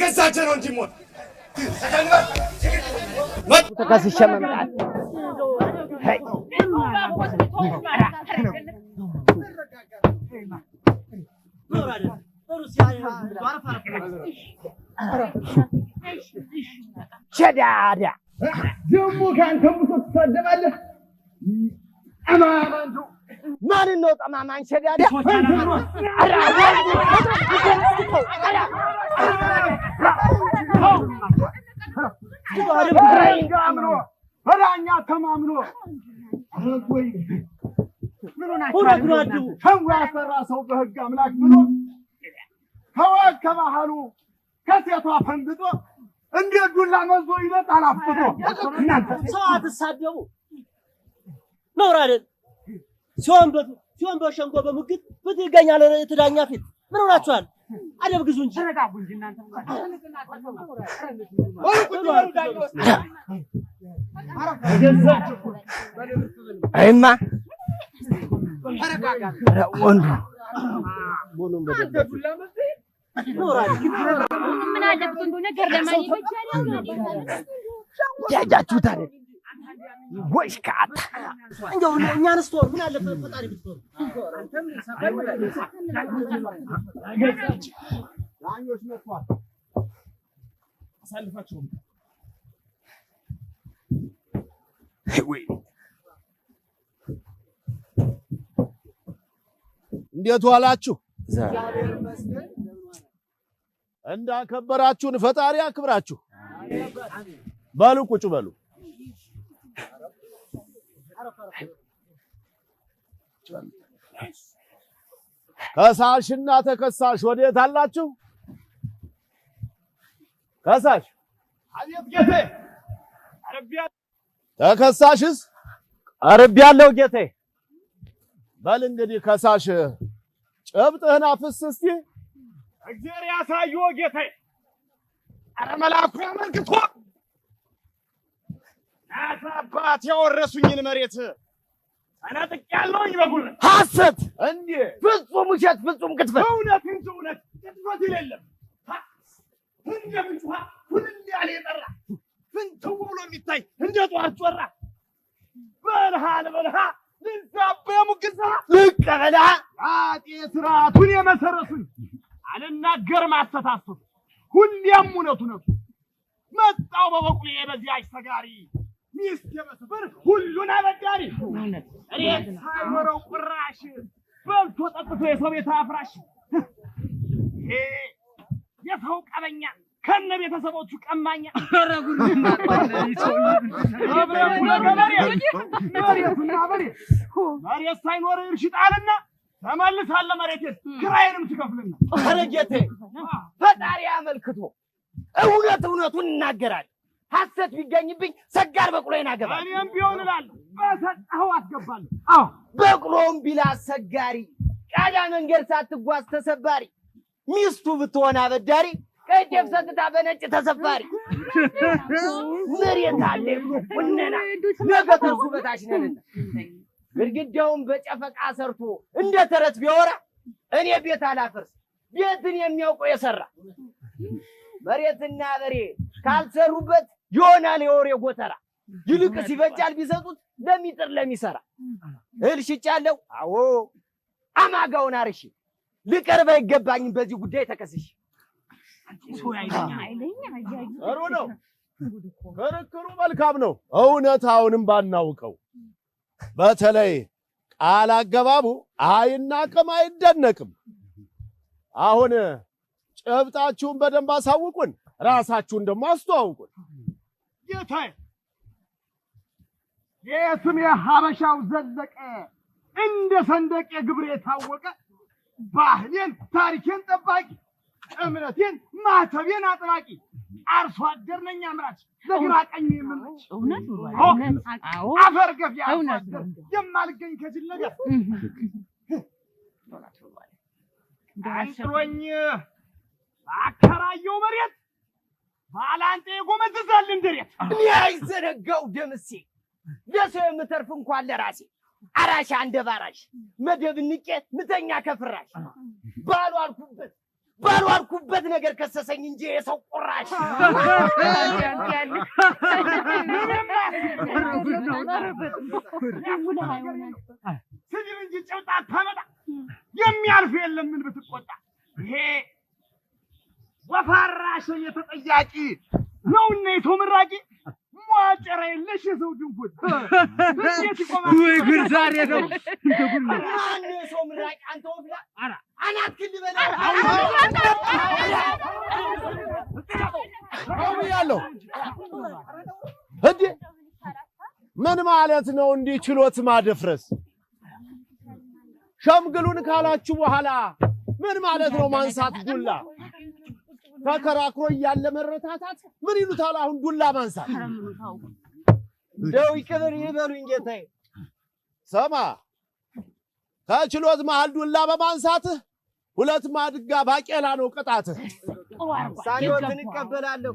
በገዛቸው ነው እንጂ ሞት ተከስሼ መምጣት ሸዳዳ ደሞ ካንተ ሙቶ ትሳደባለህ አማማንቱ ማን ነው ጠማማን ሸዳዳ በዳኛ ተማምኖ ወይ ሰው ያፈራ ሰው በህግ አምላክ ብሎ ከወግ ከባህሉ ከሴቷ ፈንግጦ እንደ ዱላ መዞ ይመጣል አፍጥጦ። እናንተ ሰው አትሳደቡ ነውር አይደል? ሲሆን በሸንጎ በሙግት ፍትህ ይገኛል የተዳኛ ፊት ምን ሆናችኋል? አደብ ግዙ እንጂ ተረጋጉ እንጂ እናንተ አይማ ወንዱ ቦኑን በደንብ ምን አለበት እንደው ነገር ለማን ይበጃል? ያጃችሁት አይደል? ወይስ ካታ እንደው እኛንስ ተወው ምን አለበት ፈጣሪ ብትወው አንተም ሰፈር ዳኞች መጥቷል አሳልፋችሁ ወይ እንዴት ዋላችሁ? እንዳከበራችሁን ፈጣሪ አክብራችሁ በሉ ቁጭ በሉ። ከሳሽና ተከሳሽ ወዴት አላችሁ? ከሳሽ አቤት ጌቴ አረቢያ ተከሳሽስ አረቢያለሁ ጌቴ። በል እንግዲህ ከሳሽ ጨብጥህን አፍስ እስቲ። እግዚአብሔር ያሳየው ጌቴ። አረ መላኩ ያመልክቶ አባቴ ያወረሱኝን መሬት አናጥቂያለሁኝ በጉል ሐሰት እንዴ! ፍጹም ውሸት ፍጹም ቅጥፈት እውነት እንጂ እውነት ቅጥፈት የሌለም እንደምንጭዋ ሁሉ ያለ የጠራ ፍንትው ብሎ የሚታይ እንደ ጧት ጮራ በልሃ ልንሳበ ሙግሳ ልቀበላ አጤ ስርዓቱን የመሰረቱኝ አልናገርም አስተታሰብ ሁሌም እውነቱ መጣው በበቁሌ በዚያች ተጋሪ ሚስት የመስበር ሁሉን አበዳሪ እኔ ሳይኖረው ቁራሽ በልቶ ጠጥቶ የሰው ቤት አፍራሽ የሰው ቀበኛ ከነ ቤተሰቦቹ ቀማኛ መሬት ሳይኖር እርሽ ጣልና ተመልሳለህ መሬቴን ክራይንም ትከፍልና። ኧረ ጌቴ ፈጣሪ አመልክቶ እውነቱን እናገራለሁ። ሐሰት ቢገኝብኝ ሰጋር በቅሎዬን አገባለሁ። እኔም ቢሆን እላለሁ በሰጠኸው አስገባለሁ። አዎ በቅሎም ቢላ አሰጋሪ ቃዳ መንገድ ሳትጓዝ ተሰባሪ ሚስቱ ብትሆን አበዳሪ ከጤፍ ሰጥታ በነጭ ተሰፋሪ መሬት አለ ቁነና ነገ ተርሱ በታች ነንና ግድግዳውን በጨፈቃ ሰርቶ እንደ ተረት ቢያወራ እኔ ቤት አላፈርስ ቤትን የሚያውቀው የሰራ መሬትና በሬ ካልሰሩበት ይሆናል የወሬ ጎተራ ይልቅስ ይበጃል ቢሰጡት ለሚጥር ለሚሰራ እህል ሽጫለሁ አዎ አማጋውን አርሺ ልቀርብ አይገባኝም በዚህ ጉዳይ ተከስሽ ጥሩ ነው ክርክሩ መልካም ነው እውነታውንም ባናውቀው በተለይ ቃል አገባቡ አይናቅም አይደነቅም አሁን ጨብጣችሁን በደንብ አሳውቁን ራሳችሁን ደግሞ አስተዋውቁን ጌታዬ የስሜ ሀበሻው ዘለቀ እንደ ሰንደቅ ግብሬ የታወቀ ባህሌን ታሪኬን ጠባቂ እምነቴን ማተቤን አጥራቂ አርሶ አደር ነኝ አምራች ለግራ ቀኝ የምመች አፈር ገፊ አርሶ አደር የማልገኝ ከጅል ነገር አንጥሮኝ አከራየው መሬት ባላንጤ ጎመዝዛል እንደሬት እኔ አይዘነጋው ደምሴ ለሰው የምተርፍ እንኳን ለራሴ አራሻ እንደባራሽ መደብ ንቄ ምተኛ ከፍራሽ ባሉ አልኩበት ባላየሁበት ነገር ከሰሰኝ እንጂ የሰው ቁራሽ ስድብ እንጂ ጭብጣ አታመጣ። የሚያልፍ የለም ምን ብትቆጣ። ይሄ ወፋራሽ የተጠያቂ ነውና የሰው ምራቂ ሟጨራ የለሽ የሰው ድንኩት እንዴት ይቆማል? ወይ ጉድ! ዛሬ ነው ማን የሰው ምራቂ? አንተ ወፍላ አናት ክል በላ ያለው እንዴ! ምን ማለት ነው እንዲህ ችሎት ማደፍረስ? ሸምግሉን ካላችሁ በኋላ ምን ማለት ነው ማንሳት ዱላ? ተከራክሮ እያለ መረታታት ምን ይሉታል አሁን ዱላ ማንሳት? ደው ይቅር ይበሉኝ ጌታዬ። ሰማ ከችሎት መሃል ዱላ በማንሳትህ 2 ማድጋ ባቄላ ነው ቅጣትህ። ሳኞትን እቀበላለሁ።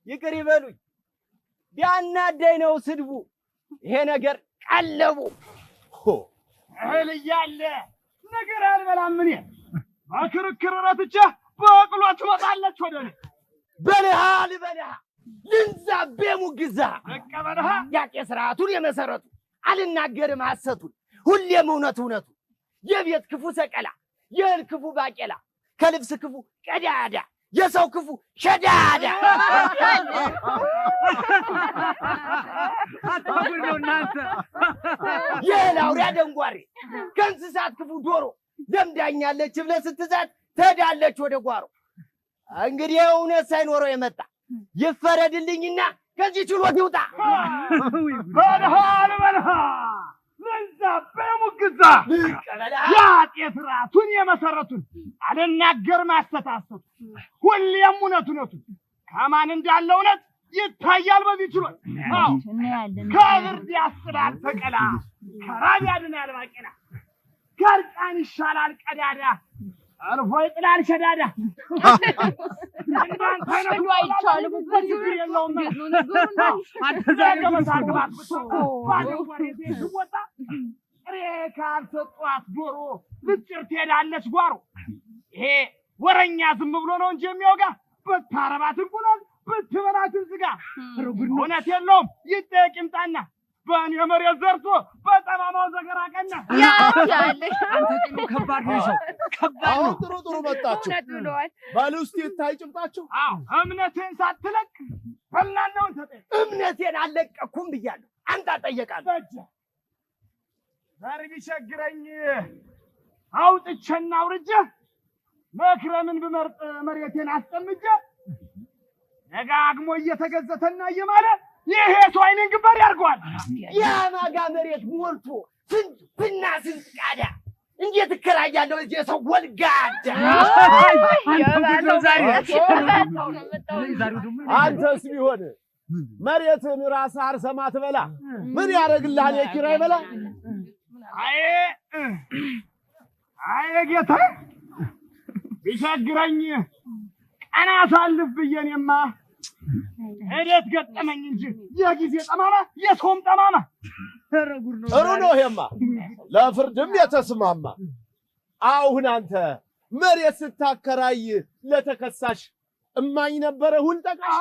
ይቅር ይበሉኝ። ቢያናደኝ ነው ስድቡ። ይሄ ነገር ቀለቡ እህል እያለ ነገር አልበላም እኔ በክርክር ረትቼ በቅሎ ትወጣለች ወደ እኔ። በልሃ ልበልሃ ልንዛቤ ሙግዛ እቀበልሃ ያቄ ስርዓቱን የመሰረቱ አልናገርም ሐሰቱን ሁሌም እውነቱ የቤት ክፉ ሰቀላ የእህል ክፉ ባቄላ ከልብስ ክፉ ቀዳዳ የሰው ክፉ ሸዳዳ አታውቁ እናንተ የእህል አውሪያ ደንጓሬ ከእንስሳት ክፉ ዶሮ ለምዳኛለች ብለህ ስትዛት ትሄዳለች ወደ ጓሮ። እንግዲህ እውነት ሳይኖረው የመጣ ይፈረድልኝና ከዚህ ችሎት ይውጣ። በልሃ ልበልሃ ልንዛቤ ሙግዛ ያቄ ስርዓቱን የመሰረቱን አልናገርም ሐሰቱን ሁሌም እውነቱን ከማን እንዳለ እውነት ይታያል በዚህ ችሎት። ከብርድ ያስጥላል ሰቀላ ከራብ ያድናል ባቄላ ከእርቃን ይሻላል ቀዳዳ አልፎ ይጥላል ሸዳዳ። እንዳንተ አይነቱ አይቻልም ችግር የለውም ጥሬ ካልሰጧት ዶሮ ልጭር ትሄዳለች ጓሮ። ይሄ ወረኛ ዝም ብሎ ነው እንጂ የሚወጋ ብታረባት እንቁላል ብትበላትን ስጋ እውነት የለውም ይጠየቅ ይምጣና በእኔ መሬት ዘርቶ በጠማማው ዘገራ ቀና። አንተ ጥሩ ከባድ ነው ሰው ከባድ ነው። ጥሩ መጣችሁ ባለ ውስጥ ይታይ ጭብጣችሁ። እምነቴን ሳትለቅ ፈናናውን ተጠየቅ። እምነቴን አልለቀኩም ብያለሁ። አንተ ጠየቃለህ። ዛሬ ቢቸግረኝ አውጥቼና አውርጄ መክረምን ብመርጥ መሬቴን አስጠምጄ ደጋግሞ እየተገዘተና እየማለ ይሄ ሰው አይኔን ግንባር ያርገዋል። የማጋ መሬት ሞልቶ ስንት ብና ስንት ቃዳ እንዴት እከራያለሁ እዚህ ሰው ወልጋዳ። አንተስ ቢሆን መሬትን ራስህ አርሰህ ማትበላ ምን ያደርግልሃል የኪራይ በላ? አይ ጌታ ቢቸግረኝ ቀና አሳልፍ ብዬ እኔማ እዴት ገጠመኝ እንጂ የጊዜ ጠማማ የሰውም ጠማማ። ጥሩ ነው ይሄማ ለፍርድም የተስማማ። አሁን አንተ መሬት ስታከራይ ለተከሳሽ እማኝ ነበረ ሁን ጠቃሽ?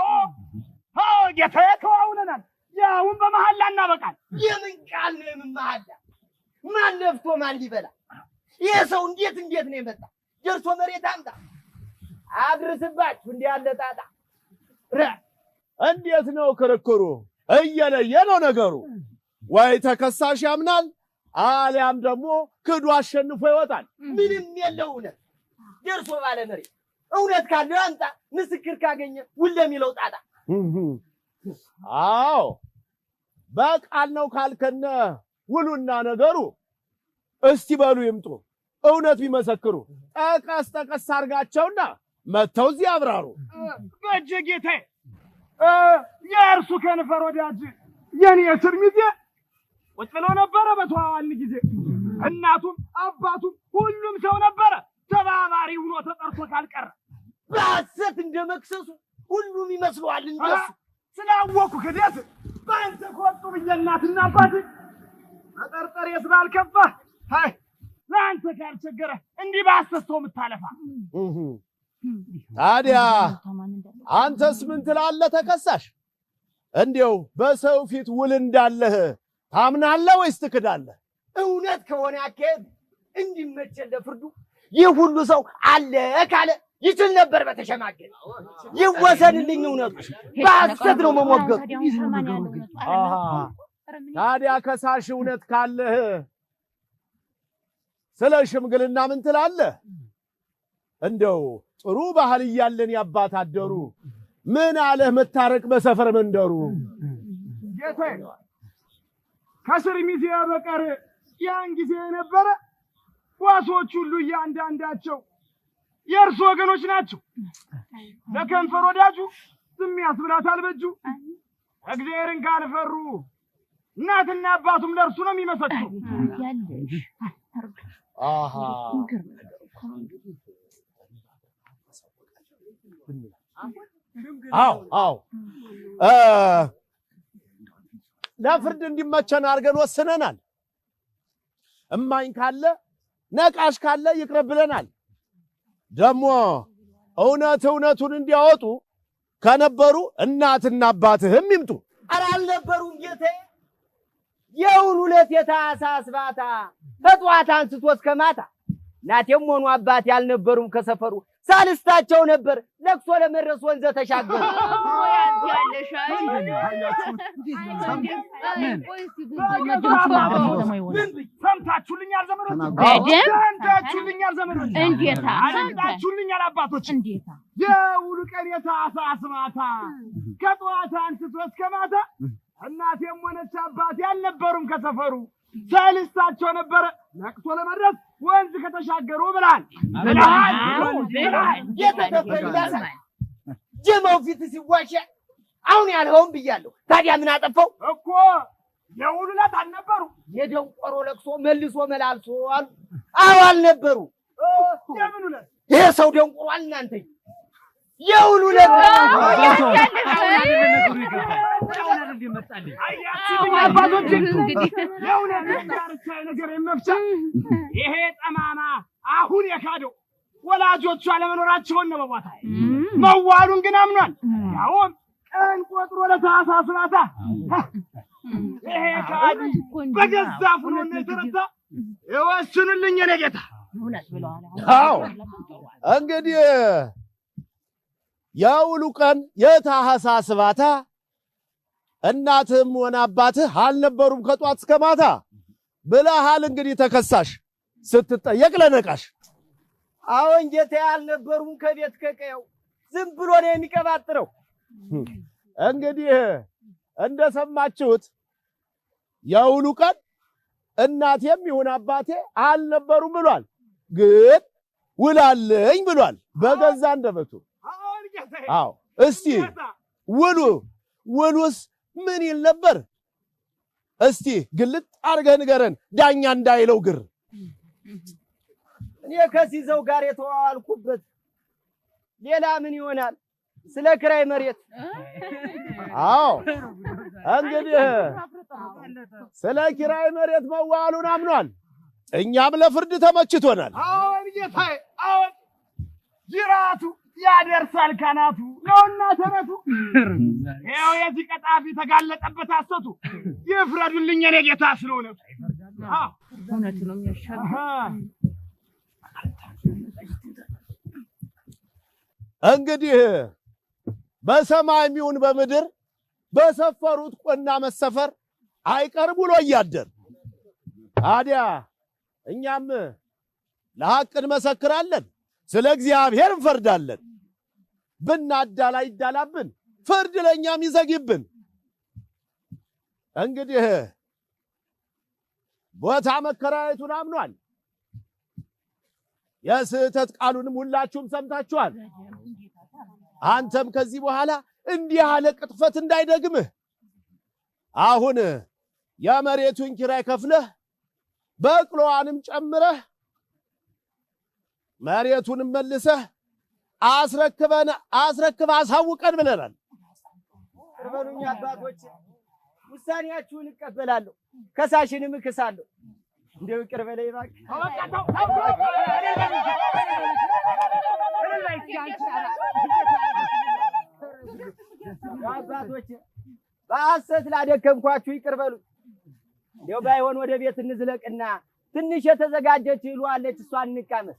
አዎ ጌታዬ ተዋውለናል። ያውን በመሐላ እናበቃል። የምን ቃል ነው የምመሐላ? ማን ለፍቶ ማን ሊበላ? ይሄ ሰው እንዴት ነው የመጣ? ደርሶ መሬት አምጣ አድርስባችሁ እንዲህ ያለ ጣጣ። እንዴት ነው ክርክሩ? እየለየ ነው ነገሩ። ወይ ተከሳሽ ያምናል አሊያም ደግሞ ክዱ አሸንፎ ይወጣል። ምንም የለው እውነት ደርሶ ባለ መሬት እውነት ካለው አምጣ፣ ምስክር ካገኘ ውል የሚለው ጣጣ። አዎ በቃል ነው ካልከነ ውሉና ነገሩ። እስቲ በሉ ይምጡ እውነት ቢመሰክሩ። ጠቀስ አርጋቸውና መተው እዚህ ያብራሩ። በእጀ ጌታዬ የእርሱ ከንፈር ወዳጅ የኔ እስር ሚዜ ቁጭ ብሎ ነበረ በተዋዋልን ጊዜ። እናቱም አባቱም ሁሉም ሰው ነበረ ተባባሪ ሆኖ ተጠርቶ ካልቀረ። በሐሰት እንደመክሰሱ ሁሉም ይመስለዋል እንደሱ። ስላወኩ ክደት በአንተ ኮጡ ብዬ እናትና አባት መጠርጠር ስላልከፋ ለአንተ ካልቸገረ እንዲህ በሐሰት ሰው የምታለፋ። ታዲያ አንተስ ምን ትላለህ ተከሳሽ? እንዲያው በሰው ፊት ውል እንዳለህ ታምናለህ ወይስ ትክዳለህ? እውነት ከሆነ አካሄድ እንዲመቸን ለፍርዱ ይህ ሁሉ ሰው አለ ካለ ይችል ነበር በተሸማገለ። ይወሰንልኝ እውነቱ በሐሰት ነው መሞገቱ። ታዲያ ከሳሽ እውነት ካለህ ስለ ሽምግልና ምን ትላለህ? እንደው ጥሩ ባህል እያለን ያባት አደሩ ምን አለህ መታረቅ በሰፈር መንደሩ? ጌታዬ ከስር ሚዜ በቀር ያን ጊዜ የነበረ ዋሶች ሁሉ እያንዳንዳቸው የእርሱ ወገኖች ናቸው። ለከንፈር ወዳጁ ዝም ያስብላታል በእጁ። እግዚአብሔርን ካልፈሩ እናትና አባቱም ለእርሱ ነው የሚመሰክሩ። አዎ ለፍርድ እንዲመቸን አድርገን ወስነናል። እማኝ ካለ ነቃሽ ካለ ይቅረብ ብለናል። ደግሞ እውነቱን እንዲያወጡ ከነበሩ እናትና አባትህም ይምጡ። ኧረ አልነበሩም ጌታዬ። የውን ሁለት የታህሳስ ባታ ከጠዋት አንስቶ እስከ ማታ እናቴም ሆኑ አባቴ አልነበሩም ከሰፈሩ። ሳልስታቸው ነበር ለቅሶ ለመድረስ ወንዘ ተሻገሩ። ሰምታችሁልኛል ዘመዶች? ሰምታችሁልኛል ዘመዶች? ሰምታችሁልኛል አባቶች? የውሉ ቀን የታህሳስ ማታ ከጠዋት አንስቶ እስከ ማታ እናቴም ሆነች አባቴ አልነበሩም ከሰፈሩ። ሳልስታቸው ነበረ ለቅሶ ለመድረስ ወንዝ ከተሻገሩ ብላል። ጀማው ፊት ሲዋሸ አሁን ያልኸውን ብያለሁ። ታዲያ ምን አጠፋው እኮ? የውሉ ዕለት አልነበሩ። የደንቆሮ ለቅሶ መልሶ መላልሶ አሉ። አዎ አልነበሩ። የምን ዕለት? ይሄ ሰው ደንቆሯል። እናንተ የውሉ ዕለት አባቶች የእውነት ነገር የመፍቻ ይሄ ጠማማ አሁን የካደው ወላጆቹ አለመኖራቸውን ነው። በቦታ መዋሉን ግን አምኗል። ያውም ቀን ቆጥሮ ለታህሳስ ማታ ይሄ ካዲ በገዛ ፍኖን የተረታ ይወስኑልኝ የኔ ጌታ። አዎ እንግዲህ የውሉ ቀን የታህሳስ ማታ እናትህም ሆነ አባትህ አልነበሩም ከጧት እስከ ማታ ብለሃል። እንግዲህ ተከሳሽ ስትጠየቅ ለነቃሽ አዎን ጌታዬ አልነበሩም ከቤት ከቀየው ዝም ብሎ ነው የሚቀባጥረው። እንግዲህ እንደሰማችሁት የውሉ ቀን እናቴም ይሁን አባቴ አልነበሩም ብሏል። ግን ውላለኝ ብሏል በገዛ አንደበቱ። አዎ እስቲ ውሉስ ምን ይል ነበር? እስቲ ግልጥ አድርገህ ንገረን ዳኛ እንዳይለው ግር። እኔ ከሲዘው ጋር የተዋዋልኩበት ሌላ ምን ይሆናል? ስለ ክራይ መሬት። አዎ እንግዲህ ስለ ኪራይ መሬት መዋሉን አምኗል። እኛም ለፍርድ ተመችቶናል። አዎን ጌታዬ፣ አዎን ጅራቱ ያደርሳል ካናቱ ነውና ተረቱ። ይኸው የዚህ ቀጣፊ ተጋለጠበት ሐሰቱ። ይፍረዱልኝ የኔ ጌታ ስለሆነ እውነቱ ነው የሚያሻግረው። እንግዲህ በሰማይም ይሁን በምድር በሰፈሩት ቆና መሰፈር አይቀርም ውሎ እያደር። ታዲያ እኛም ለሐቅ እንመሰክራለን፣ ስለ እግዚአብሔር እንፈርዳለን። ብናዳላ ይዳላብን፣ ፍርድ ለእኛም ይዘግይብን። እንግዲህ ቦታ መከራየቱን አምኗል። የስህተት ቃሉንም ሁላችሁም ሰምታችኋል። አንተም ከዚህ በኋላ እንዲህ ያለ ቅጥፈት እንዳይደግምህ አሁን የመሬቱን ኪራይ ከፍለህ በቅሎዋንም ጨምረህ መሬቱንም መልሰህ አስረክበህ አሳውቀን ብለናል። እርበሉኝ አባቶች፣ ውሳኔያችሁን እቀበላለሁ፣ ከሳሽንም እክሳለሁ። እንደው ይቅር በለኝ እባክህ። አባቶች በሐሰት ላደከምኳችሁ ይቅር በሉ። እንደው ባይሆን ወደ ቤት እንዝለቅና ትንሽ የተዘጋጀች ይሉ አለች እሷን እንቃመስ።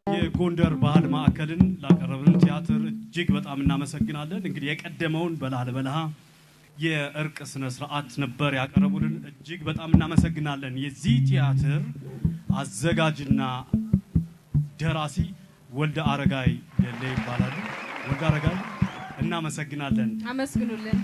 የጎንደር ባህል ማዕከልን ላቀረብልን ቲያትር እጅግ በጣም እናመሰግናለን። እንግዲህ የቀደመውን በላሊበላ የእርቅ ስነ ስርዓት ነበር ያቀረቡልን። እጅግ በጣም እናመሰግናለን። የዚህ ቲያትር አዘጋጅና ደራሲ ወልደ አረጋይ ደሌ ይባላሉ። ወልደ አረጋይ እናመሰግናለን። አመስግኑልን።